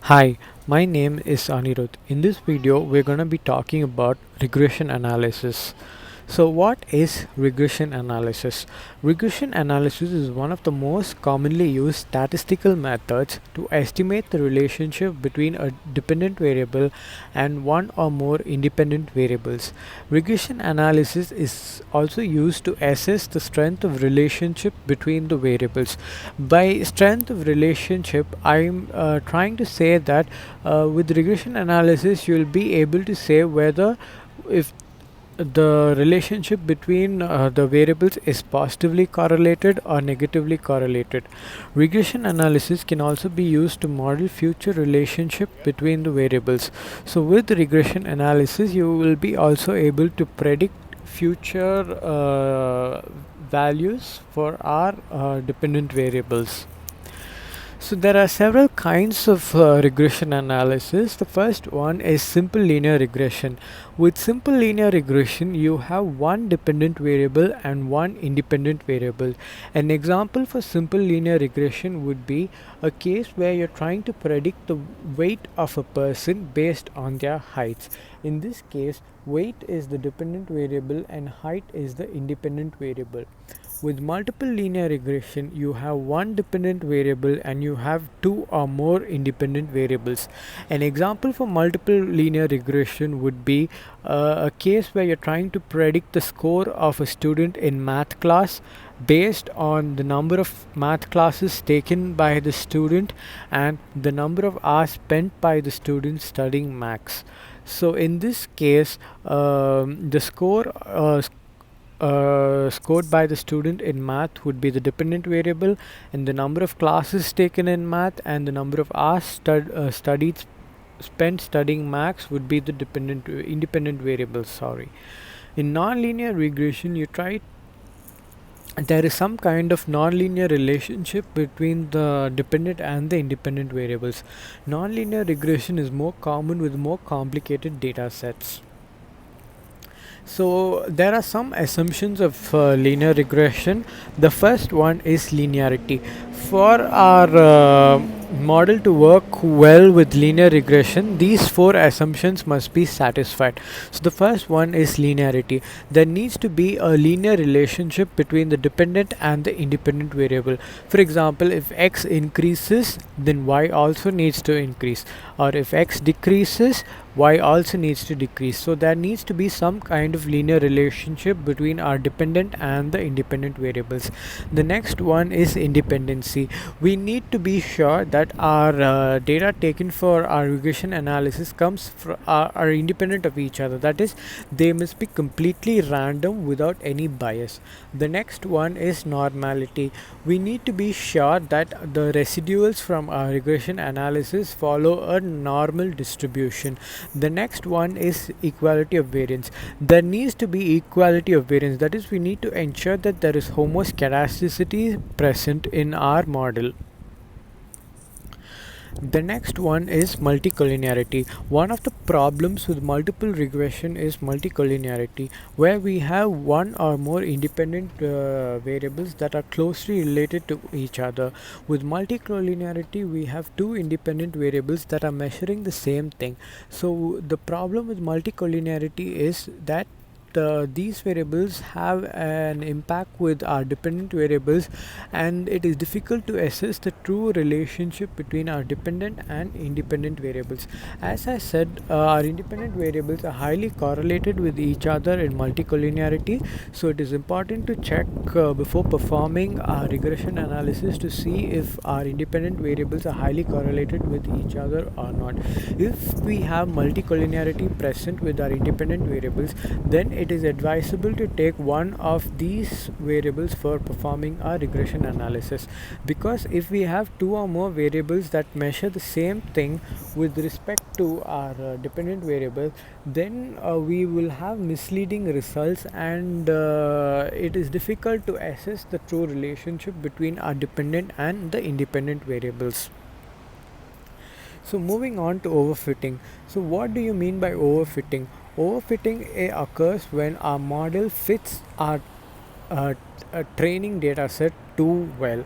Hi, my name is Anirudh. In this video, we're going to be talking about regression analysis. So, what is regression analysis? Regression analysis is one of the most commonly used statistical methods to estimate the relationship between a dependent variable and one or more independent variables. Regression analysis is also used to assess the strength of relationship between the variables. By strength of relationship, I'm trying to say that with regression analysis, you'll be able to say whether if the relationship between the variables is positively correlated or negatively correlated. Regression analysis can also be used to model future relationship between the variables. So with regression analysis, you will be also able to predict future values for our dependent variables. So there are several kinds of regression analysis. The first one is simple linear regression. With simple linear regression, you have one dependent variable and one independent variable. An example for simple linear regression would be a case where you're trying to predict the weight of a person based on their heights. In this case, weight is the dependent variable and height is the independent variable. With multiple linear regression, you have one dependent variable and you have two or more independent variables. An example for multiple linear regression would be a case where you're trying to predict the score of a student in math class based on the number of math classes taken by the student and the number of hours spent by the student studying maths. So in this case, the score scored by the student in math would be the dependent variable, and the number of classes taken in math and the number of hours studied spent studying maths would be the independent variables. Sorry. In nonlinear regression, you try there is some kind of nonlinear relationship between the dependent and the independent variables. Nonlinear regression is more common with more complicated data sets. So there are some assumptions of linear regression. The first one is linearity. For our model to work well with linear regression, these four assumptions must be satisfied. So the first one is linearity. There needs to be a linear relationship between the dependent and the independent variable. For example, if x increases, then y also needs to increase, or if x decreases, y also needs to decrease. So there needs to be some kind of linear relationship between our dependent and the independent variables. The next one is independency. We need to be sure that our data taken for our regression analysis are independent of each other. That is, they must be completely random without any bias. The next one is normality. We need to be sure that the residuals from our regression analysis follow a normal distribution. The next one is equality of variance. There needs to be equality of variance. That is, we need to ensure that there is homoscedasticity present in our model. The next one is multicollinearity. One of the problems with multiple regression is multicollinearity, where we have one or more independent variables that are closely related to each other. With multicollinearity, we have two independent variables that are measuring the same thing. So the problem with multicollinearity is that these variables have an impact with our dependent variables, and it is difficult to assess the true relationship between our dependent and independent variables. As I said, our independent variables are highly correlated with each other in multicollinearity, so it is important to check before performing our regression analysis to see if our independent variables are highly correlated with each other or not. If we have multicollinearity present with our independent variables, then it is advisable to take one of these variables for performing our regression analysis, because if we have two or more variables that measure the same thing with respect to our dependent variable, then we will have misleading results, and it is difficult to assess the true relationship between our dependent and the independent variables. So moving on to overfitting. So what do you mean by overfitting? Overfitting occurs when our model fits our training data set too well.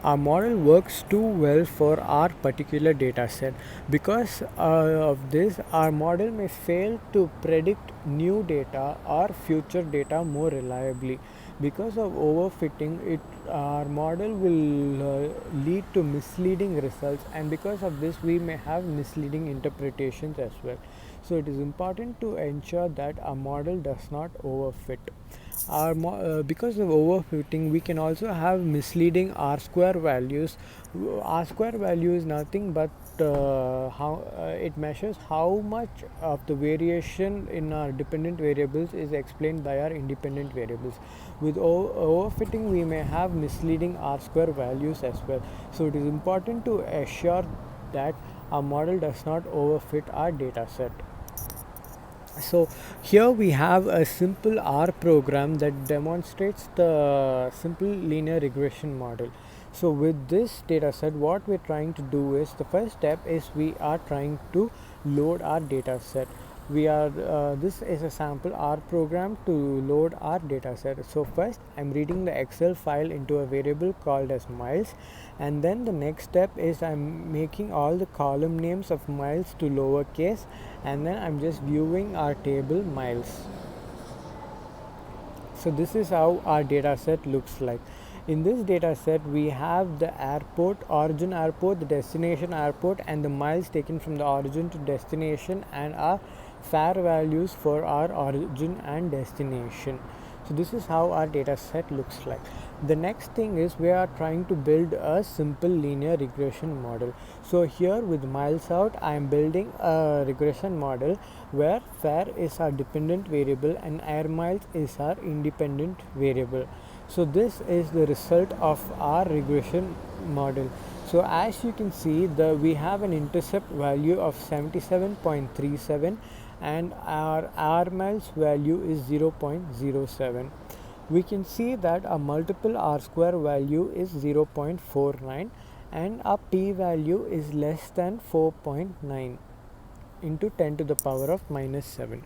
our model works too well for our particular data set. Because of this, our model may fail to predict new data or future data more reliably. Because of overfitting, our model will lead to misleading results, and because of this, we may have misleading interpretations as well. So it is important to ensure that our model does not overfit. Because of overfitting, we can also have misleading r square values. R square value is nothing but how it measures how much of the variation in our dependent variables is explained by our independent variables. With overfitting, we may have misleading r square values as well. So it is important to assure that our model does not overfit our data set. So here we have a simple R program that demonstrates the simple linear regression model. So with this data set, what we're trying to do is, the first step is we are trying to load our data set. This is a sample R program to load our data set. So first I'm reading the Excel file into a variable called as miles, and then the next step is I'm making all the column names of miles to lowercase, and then I'm just viewing our table miles. So this is how our data set looks like. In this data set, we have the airport, origin airport, the destination airport, and the miles taken from the origin to destination, and our fare values for our origin and destination. So this is how our data set looks like. The next thing is we are trying to build a simple linear regression model. So here with miles out, I am building a regression model where fare is our dependent variable and air miles is our independent variable. So this is the result of our regression model. So as you can see, we have an intercept value of 77.37 and our R miles value is 0.07. We can see that a multiple R square value is 0.49 and our p value is less than 4.9 into 10 to the power of minus 7.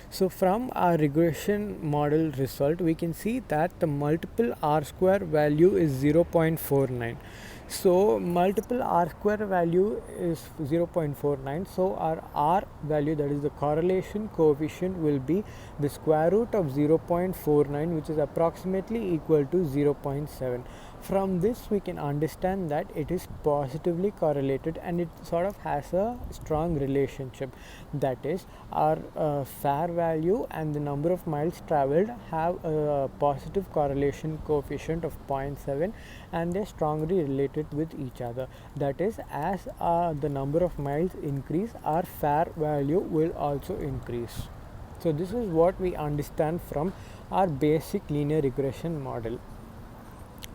So from our regression model result, we can see that the multiple R square value is 0.49. So multiple R square value is 0.49. So our R value, that is the correlation coefficient, will be the square root of 0.49, which is approximately equal to 0.7. From this we can understand that it is positively correlated and it sort of has a strong relationship. That is, our fare value and the number of miles traveled have a positive correlation coefficient of 0.7 and they're strongly related with each other. That is, as the number of miles increase, our fare value will also increase. So this is what we understand from our basic linear regression model.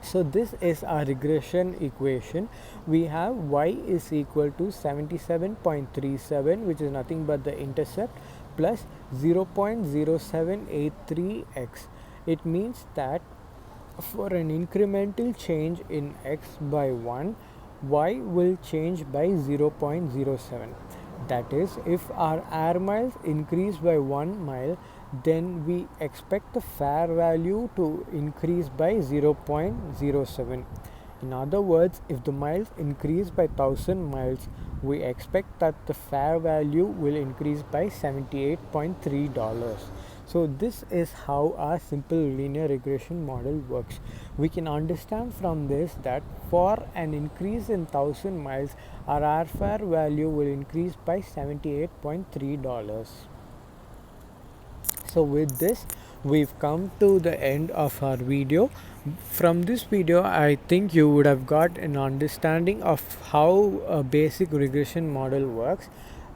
So this is our regression equation. We have y is equal to 77.37, which is nothing but the intercept, plus 0.0783x. It means that for an incremental change in x by 1, y will change by 0.07. That is, if our air miles increase by 1 mile, then we expect the fare value to increase by 0.07. In other words, if the miles increase by 1000 miles, we expect that the fare value will increase by $78.3. So this is how our simple linear regression model works. We can understand from this that for an increase in 1000 miles, our airfare value will increase by $78.3. So with this, we've come to the end of our video. From this video, I think you would have got an understanding of how a basic regression model works.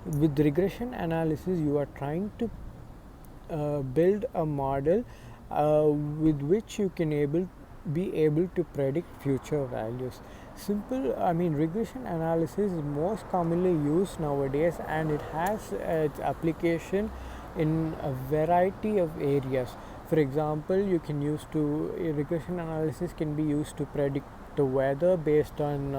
With regression analysis, you are trying to build a model with which you can be able to predict future values. Regression analysis is most commonly used nowadays, and it has its application in a variety of areas. For example, regression analysis can be used to predict the weather based on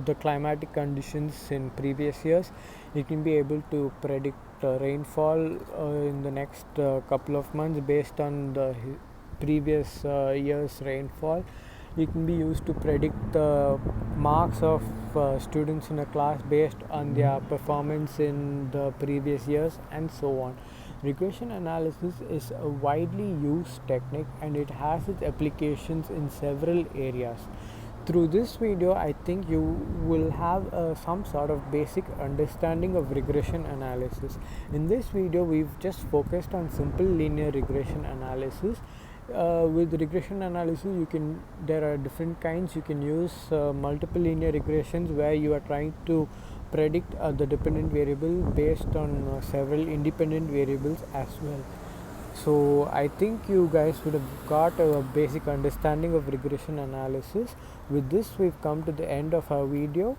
the climatic conditions in previous years. It can be able to predict rainfall in the next couple of months based on the previous year's rainfall. it can be used to predict the marks of students in a class based on their performance in the previous years and so on. Regression analysis is a widely used technique and it has its applications in several areas. Through this video, I think you will have some sort of basic understanding of regression analysis. In this video, we've just focused on simple linear regression analysis. With regression analysis, there are different kinds. You can use multiple linear regressions where you are trying to predict the dependent variable based on several independent variables as well. So I think you guys would have got a basic understanding of regression analysis. With this, we've come to the end of our video.